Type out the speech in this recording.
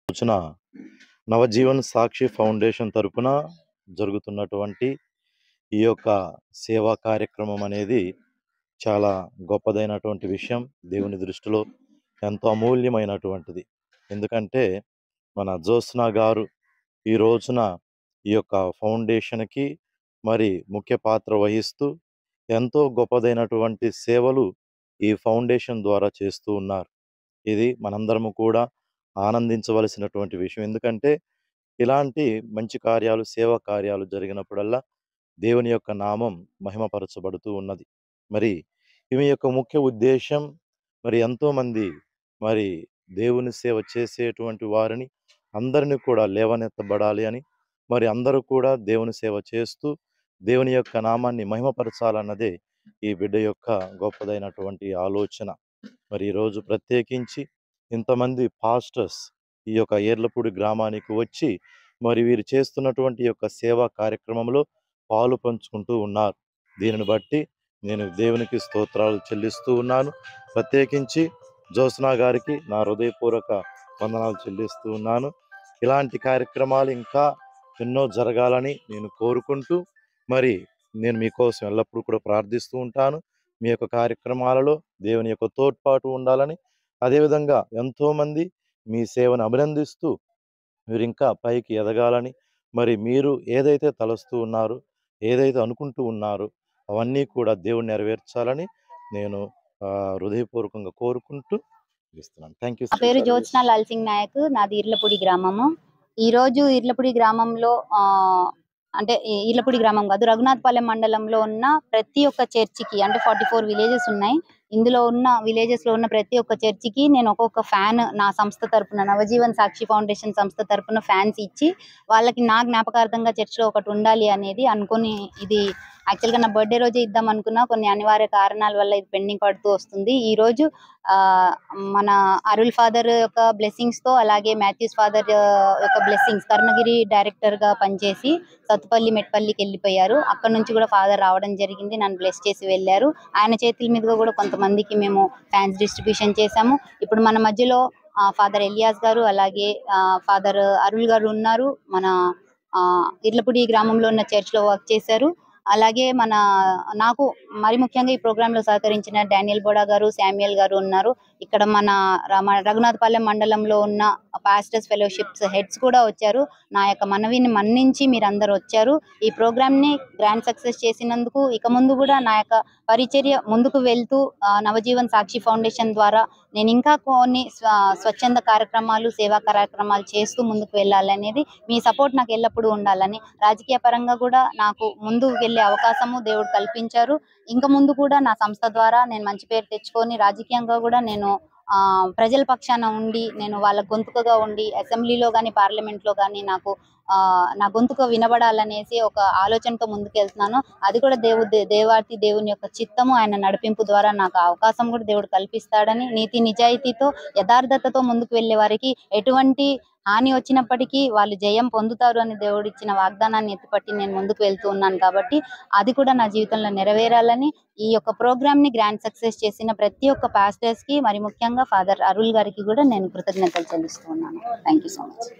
రోజున నవజీవన్ సాక్షి ఫౌండేషన్ తరపున జరుగుతున్నటువంటి ఈ యొక్క సేవా కార్యక్రమం అనేది చాలా గొప్పదైనటువంటి విషయం. దేవుని దృష్టిలో ఎంతో అమూల్యమైనటువంటిది. ఎందుకంటే మన జ్యోత్స్న గారు ఈ రోజున ఈ యొక్క ఫౌండేషన్‌కి మరి ముఖ్య పాత్ర వహిస్తూ ఎంతో గొప్పదైనటువంటి సేవలు ఈ ఫౌండేషన్ ద్వారా చేస్తూ ఉన్నారు. ఇది మనందరము కూడా ఆనందించవలసినటువంటి విషయం. ఎందుకంటే ఇలాంటి మంచి కార్యాలు, సేవా కార్యాలు జరిగినప్పుడల్లా దేవుని యొక్క నామం మహిమపరచబడుతూ ఉన్నది. మరి ఈమె యొక్క ముఖ్య ఉద్దేశ్యం మరి ఎంతోమంది మరి దేవుని సేవ చేసేటువంటి వారిని అందరిని కూడా లేవనెత్తబడాలి అని, మరి అందరూ కూడా దేవుని సేవ చేస్తూ దేవుని యొక్క నామాన్ని మహిమపరచాలన్నదే ఈ బిడ్డ యొక్క గొప్పదైనటువంటి ఆలోచన. మరి ఈరోజు ప్రత్యేకించి ఇంతమంది పాస్టర్స్ ఈ యొక్క ఏర్లపూడి గ్రామానికి వచ్చి మరి వీరు చేస్తున్నటువంటి యొక్క సేవా కార్యక్రమంలో పాలు పంచుకుంటూ ఉన్నారు. దీనిని బట్టి నేను దేవునికి స్తోత్రాలు చెల్లిస్తూ ఉన్నాను. ప్రత్యేకించి జ్యోత్స్న గారికి నా హృదయపూర్వక వందనాలు చెల్లిస్తూ ఉన్నాను. ఇలాంటి కార్యక్రమాలు ఇంకా ఎన్నో జరగాలని నేను కోరుకుంటూ మరి నేను మీకోసం ఎల్లప్పుడూ కూడా ప్రార్థిస్తూ ఉంటాను. మీ యొక్క కార్యక్రమాలలో దేవుని యొక్క తోడ్పాటు ఉండాలని, అదేవిధంగా ఎంతోమంది మీ సేవను అభినందిస్తూ మీరు ఇంకా పైకి ఎదగాలని, మరి మీరు ఏదైతే తలస్తూ ఉన్నారో, ఏదైతే అనుకుంటూ ఉన్నారో అవన్నీ కూడా దేవుడు నెరవేర్చాలని నేను హృదయపూర్వకంగా కోరుకుంటూ ఇస్తున్నాను. Thank you. నా పేరు జ్యోత్స్న లాల్ సింగ్ నాయక్. నాది ఈర్లపూడి గ్రామము. ఈరోజు ఈర్లపూడి గ్రామంలో అంటే ఈర్లపూడి గ్రామం కాదు, రఘునాథపాలెం మండలంలో ఉన్న ప్రతి ఒక్క చర్చికి, అంటే 44 విలేజెస్ ఉన్నాయి. ఇందులో ఉన్న విలేజెస్ లో ఉన్న ప్రతి ఒక్క చర్చికి నేను ఒక్కొక్క ఫ్యాన్ నా సంస్థ తరపున, నవజీవన్ సాక్షి ఫౌండేషన్ సంస్థ తరపున ఫ్యాన్స్ ఇచ్చి వాళ్ళకి నా జ్ఞాపకార్థంగా చర్చిలో ఒకటి ఉండాలి అనేది అనుకుని, ఇది యాక్చువల్గా నా బర్త్డే రోజే ఇద్దాం అనుకున్నా, కొన్ని అనివార్య కారణాల వల్ల ఇది పెండింగ్ పడుతూ వస్తుంది. ఈ రోజు మన అరుల్ ఫాదర్ యొక్క బ్లెస్సింగ్స్ తో, అలాగే మాథ్యూస్ ఫాదర్ యొక్క బ్లెస్సింగ్స్, కర్ణగిరి డైరెక్టర్ గా పనిచేసి సత్తుపల్లి మెట్పల్లికి వెళ్ళిపోయారు. అక్కడ నుంచి కూడా ఫాదర్ రావడం జరిగింది, నన్ను బ్లెస్ చేసి వెళ్ళారు. ఆయన చేతుల మీదుగా కూడా కొంతమందికి మేము ఫ్యాన్స్ డిస్ట్రిబ్యూషన్ చేశాము. ఇప్పుడు మన మధ్యలో ఫాదర్ ఎలియాస్ గారు, అలాగే ఫాదర్ అరుల్ గారు ఉన్నారు. మన ఇర్లపూడి గ్రామంలో ఉన్న చర్చ్ లో వర్క్ చేశారు. అలాగే నాకు మరి ముఖ్యంగా ఈ ప్రోగ్రామ్ లో సహకరించిన డానియల్ బోడా గారు, శామ్యుయల్ గారు ఉన్నారు. ఇక్కడ మన రఘునాథపాలెం మండలంలో ఉన్న పాస్టర్స్ ఫెలోషిప్స్ హెడ్స్ కూడా వచ్చారు. నా యొక్క మనవిని మన్నించి మీరందరూ వచ్చారు. ఈ ప్రోగ్రామ్ ని గ్రాండ్ సక్సెస్ చేసినందుకు ఇక ముందు కూడా నా యొక్క పరిచర్య ముందుకు వెళ్తూ నవజీవన్ సాక్షి ఫౌండేషన్ ద్వారా నేను ఇంకా కొన్ని స్వచ్ఛంద కార్యక్రమాలు, సేవా కార్యక్రమాలు చేస్తూ ముందుకు వెళ్ళాలనేది, మీ సపోర్ట్ నాకు ఎల్లప్పుడూ ఉండాలని, రాజకీయ పరంగా కూడా నాకు ముందుకు వెళ్ళే అవకాశము దేవుడు కల్పించారు. ఇంకా ముందు కూడా నా సంస్థ ద్వారా నేను మంచి పేరు తెచ్చుకొని, రాజకీయంగా కూడా నేను ప్రజల పక్షాన ఉండి, నేను వాళ్ళ గొంతుకగా ఉండి, అసెంబ్లీలో కానీ పార్లమెంట్లో కానీ నా గొంతుక వినబడాలనేసి ఒక ఆలోచనతో ముందుకెళ్తున్నాను. అది కూడా దేవుని యొక్క చిత్తము, ఆయన నడిపింపు ద్వారా నాకు అవకాశం కూడా దేవుడు కల్పిస్తాడని, నీతి నిజాయితీతో యథార్థతతో ముందుకు వెళ్ళే వారికి ఎటువంటి హాని వచ్చినప్పటికీ వాళ్ళు జయం పొందుతారు అని దేవుడు ఇచ్చిన వాగ్దానాన్ని ఎత్తిపట్టి నేను ముందుకు వెళ్తూ ఉన్నాను. కాబట్టి అది కూడా నా జీవితంలో నెరవేరాలని, ఈ యొక్క ప్రోగ్రామ్ ని గ్రాండ్ సక్సెస్ చేసిన ప్రతి ఒక్క పాస్టర్స్ కి, మరి ముఖ్యంగా ఫాదర్ అరుల్ గారికి కూడా నేను కృతజ్ఞతలు చెల్లిస్తూ ఉన్నాను. Thank you so much.